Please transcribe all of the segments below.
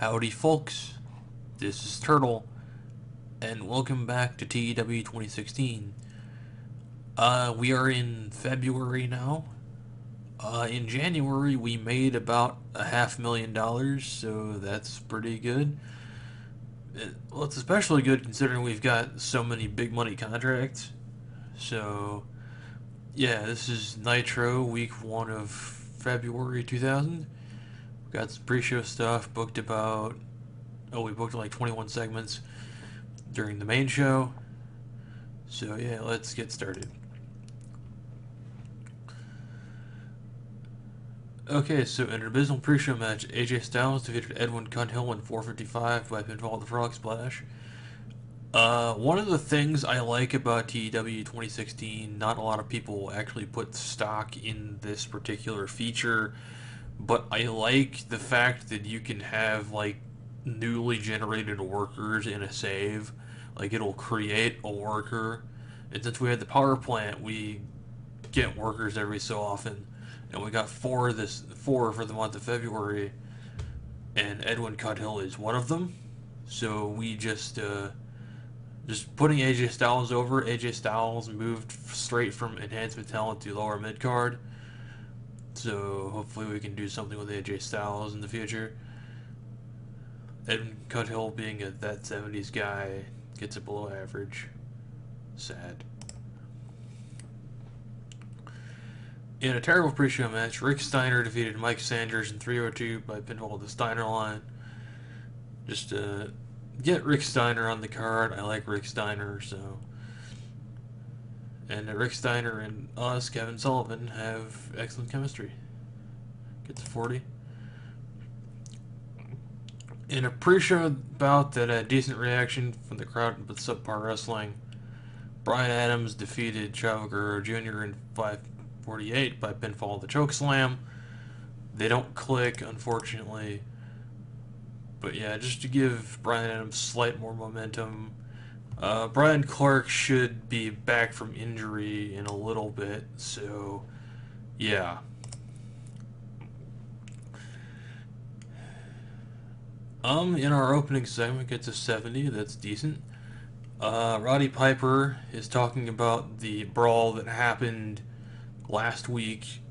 Howdy folks, this is Turtle, and welcome back to TEW 2016. We are in February now. In January we made about $500,000, so that's pretty good. Well, it's especially good considering we've got so many big money contracts. So, yeah, this is Nitro, week 1 of February 2000. We got some pre-show stuff, we booked like 21 segments during the main show. So yeah, let's get started. Okay, so in an abysmal pre-show match, AJ Styles defeated Edwin Cunhill in 4:55 by pinfall at the Frog Splash. One of the things I like about TEW 2016, not a lot of people actually put stock in this particular feature, but I like the fact that you can have like newly generated workers in a save. Like it'll create a worker, and since we had the power plant, we get workers every so often, and we got four for the month of February, and Edwin Cuthill is one of them. So we just putting AJ Styles over. AJ Styles moved straight from enhancement talent to lower mid card. So hopefully we can do something with AJ Styles in the future. Edwin Cuthill being that 70s guy gets it below average. Sad. In a terrible pre-show match, Rick Steiner defeated Mike Sanders in 302 by pinfall at the Steiner line. Just get Rick Steiner on the card. I like Rick Steiner, so. And Rick Steiner and us, Kevin Sullivan, have excellent chemistry. Gets a 40. In a pre-show bout that had decent reaction from the crowd with subpar wrestling, Brian Adams defeated Chavo Guerrero Jr. in 5:48 by pinfall of the chokeslam. They don't click, unfortunately. But yeah, just to give Brian Adams slight more momentum. Brian Clark should be back from injury in a little bit, so yeah. In our opening segment, gets a 70. That's decent. Roddy Piper is talking about the brawl that happened last week,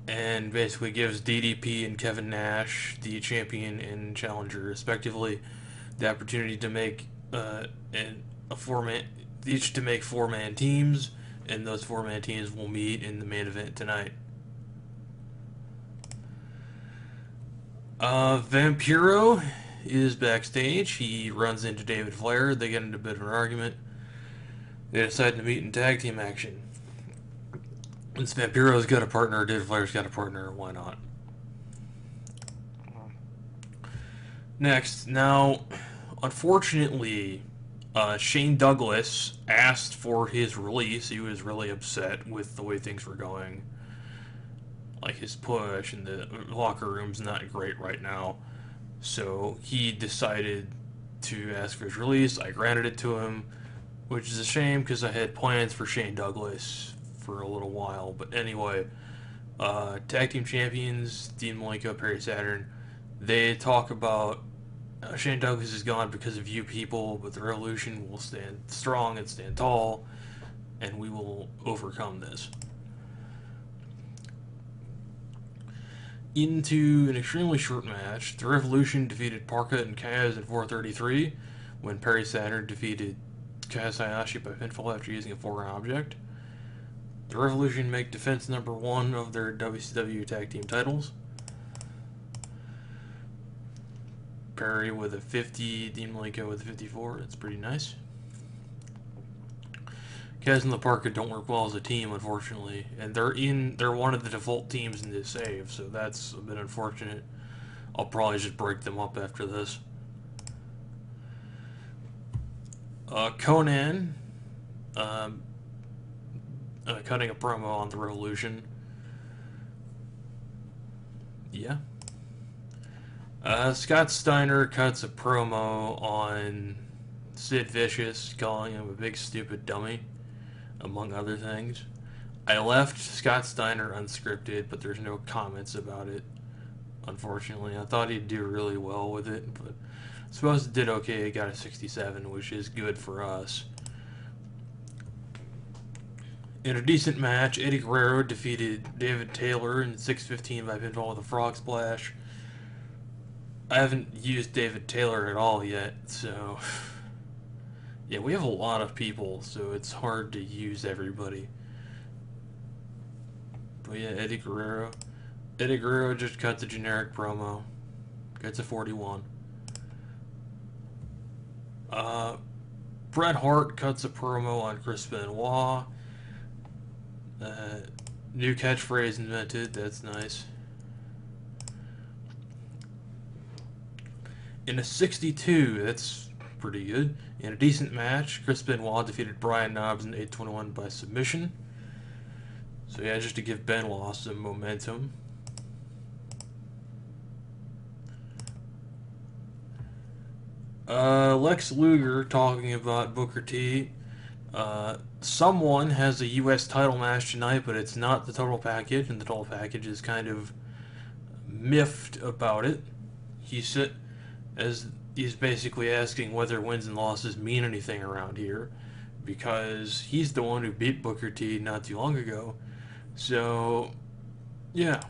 and basically gives DDP and Kevin Nash, the champion and challenger respectively, the opportunity to make each to make 4-man teams, and those 4-man teams will meet in the main event tonight. Vampiro is backstage. He runs into David Flair. They get into a bit of an argument. They decide to meet in tag team action. Since Vampiro's got a partner, David Flair's got a partner, why not? Next, now, unfortunately, Shane Douglas asked for his release. He was really upset with the way things were going. Like his push and the locker room's not great right now. So he decided to ask for his release. I granted it to him, which is a shame because I had plans for Shane Douglas for a little while. But anyway, tag team champions, Dean Malenko, Perry Saturn, they talk about Shane Douglas is gone because of you people, but the Revolution will stand strong and stand tall, and we will overcome this. Into an extremely short match, the Revolution defeated Parka and Kaz in 4:33 when Perry Saturn defeated Kaz Hayashi by pinfall after using a foreign object. The Revolution make defense number 1 of their WCW tag team titles. Perry with a 50, Dean Malenko with a 54. It's pretty nice. Kaz and the Parka don't work well as a team, unfortunately, and they're one of the default teams in this save, so that's a bit unfortunate. I'll probably just break them up after this. Conan cutting a promo on the Revolution. Yeah. Scott Steiner cuts a promo on Sid Vicious, calling him a big stupid dummy, among other things. I left Scott Steiner unscripted, but there's no comments about it. unfortunately. I thought he'd do really well with it, but I suppose it did okay. It got a 67, which is good for us. In a decent match, Eddie Guerrero defeated David Taylor in 6:15 by pinfall with a frog splash. I haven't used David Taylor at all yet, so yeah, we have a lot of people, so it's hard to use everybody. But yeah, Eddie Guerrero. Eddie Guerrero just cut the generic promo. Gets a 41. Bret Hart cuts a promo on Chris Benoit. New catchphrase invented. That's nice. In a 62, that's pretty good. In a decent match, Chris Benoit defeated Brian Knobbs in 8:21 by submission. So yeah, just to give Benoit some momentum. Lex Luger talking about Booker T. Someone has a U.S. title match tonight, but it's not the total package, and the total package is kind of miffed about it. He said, as he's basically asking whether wins and losses mean anything around here, because he's the one who beat Booker T not too long ago. So, yeah.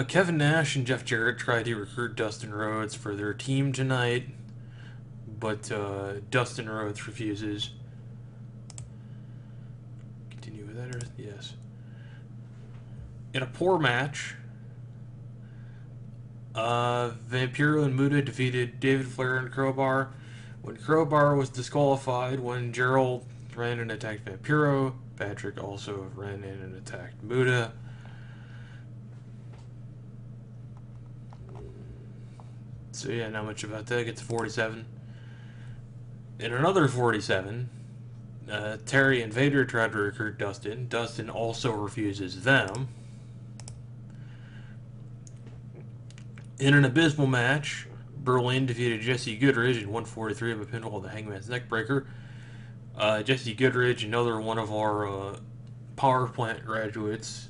Kevin Nash and Jeff Jarrett tried to recruit Dustin Rhodes for their team tonight, but Dustin Rhodes refuses. Continue with that, or yes. In a poor match, Vampiro and Muta defeated David Flair and Crowbar. When Crowbar was disqualified, when Gerald ran and attacked Vampiro, Patrick also ran in and attacked Muta. So yeah, not much about that. Gets a 47. In another 47, Terry and Vader tried to recruit Dustin. Dustin also refuses them. In an abysmal match, Berlin defeated Jesse Goodridge in 143 of a pinfall with the Hangman's Neckbreaker. Jesse Goodridge, another one of our power plant graduates,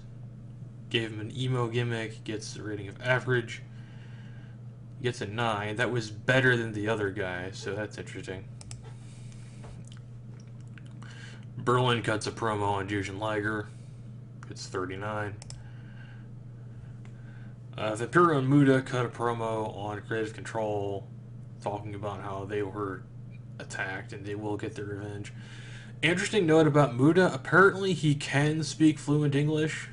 gave him an emo gimmick, gets a rating of average. Gets a 9. That was better than the other guy, so that's interesting. Berlin cuts a promo on Jushin Liger. Gets 39. Vampiro and Muta cut a promo on Creative Control, talking about how they were attacked and they will get their revenge. Interesting note about Muta, apparently he can speak fluent English.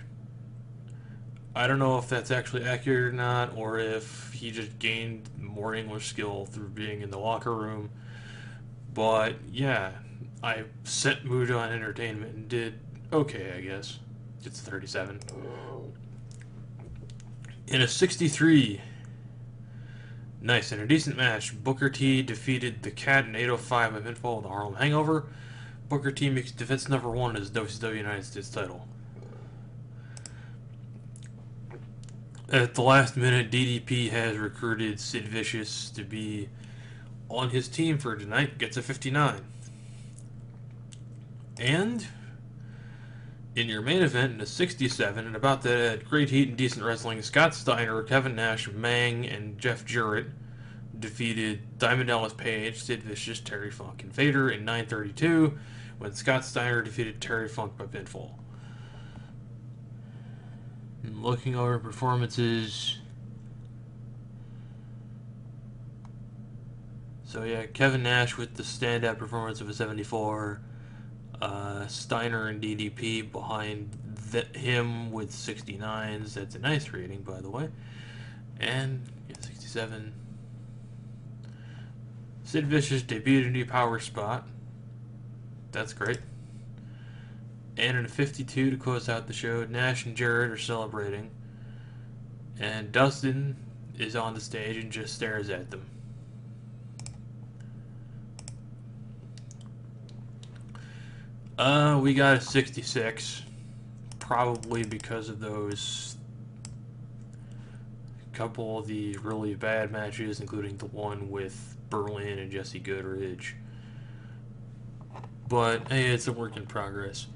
I don't know if that's actually accurate or not, or if he just gained more English skill through being in the locker room. But yeah, I sent Muta on entertainment and did okay, I guess. It's 37. In a 63, nice, in a decent match, Booker T defeated the Cat in 8:05 by pinfall with the Harlem Hangover. Booker T makes defense number 1 as WCW United States title. At the last minute, DDP has recruited Sid Vicious to be on his team for tonight. Gets a 59. And in your main event, in a 67, and about that at Great Heat and Decent Wrestling, Scott Steiner, Kevin Nash, Mang, and Jeff Jarrett defeated Diamond Dallas Page, Sid Vicious, Terry Funk, and Vader in 9:32, when Scott Steiner defeated Terry Funk by pinfall. Looking over performances. So yeah, Kevin Nash with the standout performance of a 74. Steiner and DDP behind him with 69s. That's a nice rating, by the way. And yeah, 67. Sid Vicious debuted a new power spot. That's great. And in a 52 to close out the show, Nash and Jarrett are celebrating. And Dustin is on the stage and just stares at them. We got a 66. Probably because of those couple of the really bad matches, including the one with Berlin and Jesse Goodridge. But hey, it's a work in progress.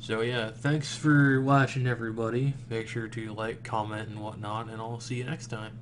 So yeah, thanks for watching everybody. Make sure to like, comment, and whatnot, and I'll see you next time.